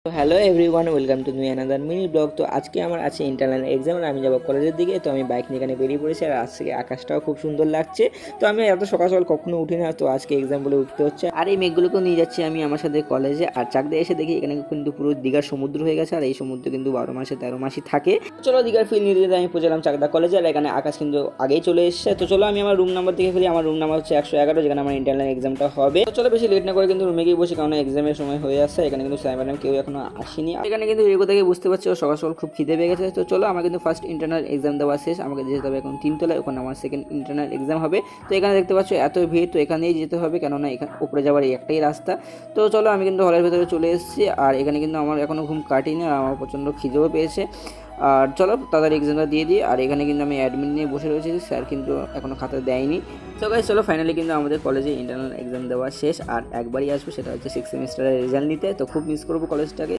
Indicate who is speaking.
Speaker 1: তো hello everyone, welcome to new another mini blog. তো আজকে আমার আছে ইন্টারনাল এক্সাম আর আমি যাবো কলেজের দিকে। তো আমি বাইক নিয়ে এখানে বেরিয়ে পড়েছি আর আজকে আকাশটাও খুব সুন্দর লাগছে। তো আমি এত সকাল সকাল কখনো উঠি না, তো আজকে এক্সাম বলে উঠতে হচ্ছে। আর এই মেঘগুলোকেও নিয়ে যাচ্ছি আমি আমার সাথে কলেজে। আর চাক দিয়ে এসে দেখি এখানে কিন্তু পুরো দীঘার সমুদ্র হয়ে গেছে, আর এই সমুদ্র কিন্তু 12 মাসে 13 মাসই থাকে। চলো দীঘার ফিল নিতে নিতে আমি পৌঁছলাম চাকদা কলেজে, আর এখানে আকাশ কিন্তু আগেই চলে এসেছে। তো চলো আমি আমার রুম নাম্বার দেখে ফেলি। আমার রুম নাম্বার হচ্ছে 111, যেখানে আমার ইন্টারনাল এক্সামটা হবে। তো চলো বেশি লেট না করে কিন্তু রুমে গিয়ে বসে, কারণ এক্সামের সময় হয়ে আসছে। এখানে কিন্তু স্যার ম্যাডাম কেউ এখনো আসেনি। এখানে কিন্তু এগো থেকে বুঝতে পারছি ও সকাল সকাল খুব খিদে পেয়ে গেছে। তো চলো আমার কিন্তু ফার্স্ট ইন্টারনাল এক্সাম দেওয়া শেষ, আমাকে যেতে হবে এখন 3 তলায়, ওখানে আমার সেকেন্ড ইন্টারনাল এক্সাম হবে। তো এখানে দেখতে পাচ্ছ এত ভিড়, তো এখানেই যেতে হবে, কেননা এখানে উপরে যাওয়ার এই একটাই রাস্তা। তো চলো আমি কিন্তু হলের ভেতরে চলে এসেছি, আর এখানে কিন্তু আমার এখনও ঘুম কাটিনি, আর আমার প্রচণ্ড খিদেও পেয়েছে। আর চলো তাদের এক্সামটা দিয়ে দিই। আর এখানে কিন্তু আমি অ্যাডমিট নিয়ে বসে রয়েছি, স্যার কিন্তু এখনও খাতা দেয়নি। তো গাইস চলো ফাইনালি কিন্তু আমাদের কলেজে ইন্টারনাল এক্সাম দেওয়া শেষ, আর একবারই আসবো, সেটা হচ্ছে 6 সেমিস্টারের রেজাল্ট নিতে। তো খুব মিস করবো কলেজটাকে।